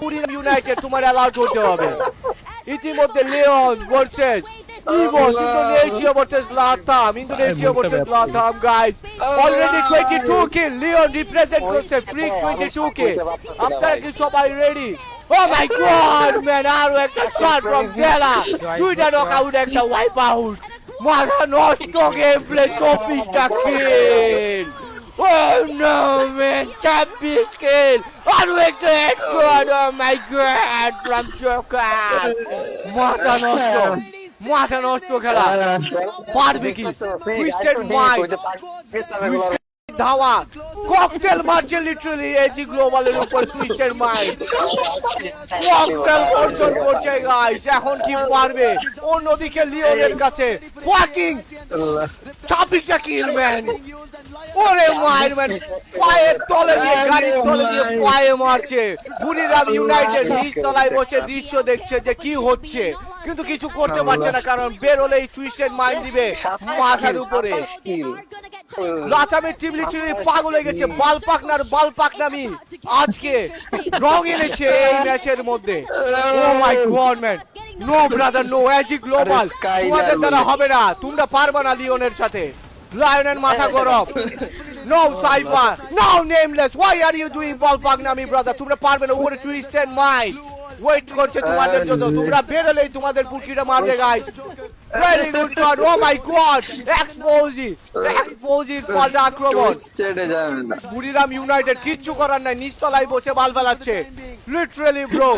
কুড়িয়াম United তোমার allowed হতে হবে। ইতিমধ্যে Leon versus Evos, Indonesia versus Latham, Indonesia versus Latham guys. Already 22 kill Leon represent করছে, free 22 kill. আপনারা কি সবাই ready? Oh my god man, আরো একটা শট ফ্রম গেলা, দুইটা নকআউট, একটা ওয়াইপ আউট, মাথা নষ্ট গেম প্লে, 24টা কিল। Oh no man, 26 kill! আরো একটা headshot, oh my god, from Joker! মাথা নষ্ট খেলা, পারবে কি? টুইস্টেড মাইন্ড, ধাওয়া, ককটেল মারছে লিটারালি এজি গ্লোবালের উপর। টুইস্টেড মাইন্ড ককটেল বর্ষণ করছে গাইস, এখন কি পারবে? অন্যদিকে লিওনের কাছে ফাকিং 26টা কিল ম্যান। ওরে মায়ের ম্যান, পায়ের তলে দিয়ে, গাড়ির তলে দিয়ে পায়ে মারছে। বুড়িরাম ইউনাইটেড নিচ তলায় বসে দৃশ্য দেখছে যে কি হচ্ছে, কিন্তু কিছু করতে পারছে না, কারণ বের হলেই টুইস্টেড মাইন্ড দিবে মাথার উপরে। লাথামের টিম লিটারালি পাগল হয়ে গেছে। বাল পাকনামি আজকে রং এনেছে এই ম্যাচের মধ্যে। Oh my god man, no brother no, AG global তোমাদের দ্বারা হবে না, তোমরা পারবে না লিওনের সাথে। লায়নের মাথা গরম। No Cypher, no nameless, why are you doing বল পাকনামি ব্রাদার? তোমরা পারবে না, উপরে টুইস্টেড মাইন্ড ওয়েট করছে তোমাদের জন্য। তোমরা বেরোলেই তোমাদের পুটকিটা মারবে guys. Very good shot, O my god, এক্সপোজির পাল্টা আক্রমণ। বুড়িরাম ইউনাইটেড কিচ্ছু করার নাই, নিচতলায় বসে বাল ফেলাচ্ছে লিটারালি ব্রো।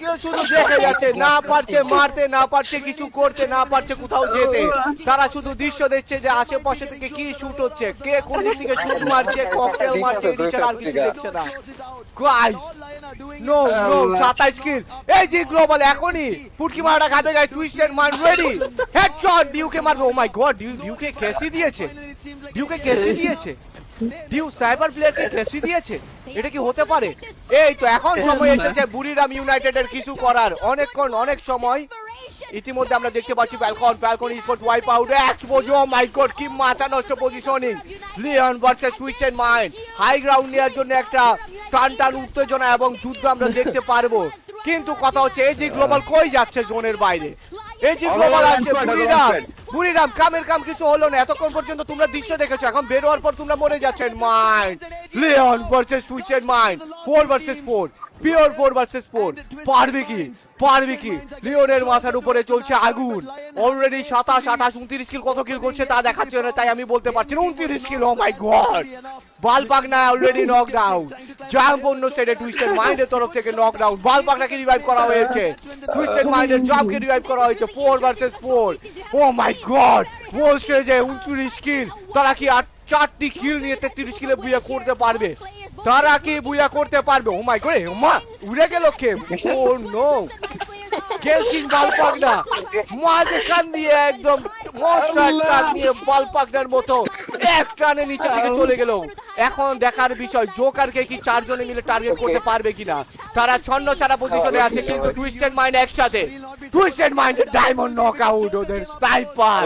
কেউ শুধু দেখে যাচ্ছে, না পারছে মারতে, না পারছে কিছু করতে, না পারছে কোথাও যেতে। তারা শুধু দৃশ্য দেখছে যে আশেপাশে থেকে কি শুট হচ্ছে, কে কোন দিক থেকে শুট মারছে, ককটেল মারছে, এছাড়া আর কিছু দেখছে না গাইস। নো 27 কিল এই জি গ্লোবাল, এখনই পুটকি মারাটা খাবে guys. Twisted mind ready, headshot, ডিউকে মারবে। ও মাই গড, ডিউকে কেসি দিয়েছে, ডিউ স্নাইপার প্লেয়ারকে কেসি দিয়েছে। এটা কি হতে পারে? এই তো এখন সময় এসেছে বুড়িরাম ইউনাইটেডের কিছু করার, অনেক সময়। ইতিমধ্যে আমরা দেখতে পাচ্ছি Falcon sports wipe out, expose, oh my god কি মাথা নষ্ট positioning. Leon versus twisted mind, high ground নেওয়ার জন্য একটা টান উত্তেজনা এবং যুদ্ধ আমরা দেখতে পারবো। কিন্তু কথা হচ্ছে এজি গ্লোবাল কই যাচ্ছে জোনের বাইরে। এজি গ্লোবাল আছে, বুড়িরাম কামের কাম কিছু হলো না এতক্ষণ পর্যন্ত। তোমরা দৃশ্য দেখেছো, এখন বের হওয়ার পর তোমরা মরে যাচ্ছেন। Mind Leon versus twisted mind, 4 versus 4, pure 4 versus 4। পারবে কি? লিওনের মাথার উপরে চলছে আগুন। অলরেডি 27, 28, 29 কিল, কত কিল করছে তা দেখাচ্ছে না, তাই আমি বলতে পারছি না। 29 কিল, ও মাই গড। বালপাকনা অলরেডি নকডাউন। জাম্প অন্য সাইডে টুইস্টেড মাইন্ডের তরফ থেকে নকডাউন। বালপাকনাকে রিভাইভ করা হয়েছে, টুইস্টেড মাইন্ডের জাম্পকে রিভাইভ করা হয়েছে। 4 ভার্সেস 4, ও মাই গড। বলছে যে 29 কিল, তারা কি আর 4টি কিল নিয়ে 33 কিলে বুয়া করতে পারবে? তারা কি বুয়া করতে পারবে? ও মাই গড, মা উড়ে গেল কে? ও নো, গেলকিং বালপাকনা মাঝখান দিয়ে একদম মনস্টার ট্রাক নিয়ে বালপাকনার মতো এক টানে নিচে থেকে চলে গেল। এখন দেখার বিষয় জোকারকে কি 4 জনে মিলে টার্গেট করতে পারবে কিনা। তারা ছন্ন ছাড়া পজিশনে আছে, কিন্তু টুইস্টেড মাইন্ড একসাথে। টুইস্টেড মাইন্ডের ডায়মন্ড নকআউট, ওদের স্নাইপার,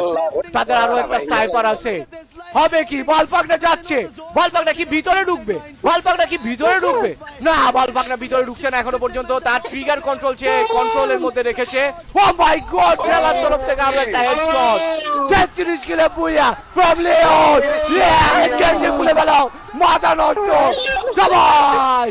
তাদের আরো একটা স্নাইপার আছে। হবে কি? বালপাকনা যাচ্ছে, বালপাকনা কি ভিতরে ঢুকবে? না, বালপাকনা ভিতরে ঢুকছে না এখনো পর্যন্ত। তার ট্রিগার কন্ট্রোলের মধ্যে রেখেছে। ও মাই গড, খেলার তরফ থেকে আরো একটা হেডশট। 33 কিলে বুয়া ফ্রম লিওন। খুলে ফেলাও, মাথা নষ্ট, সবাই।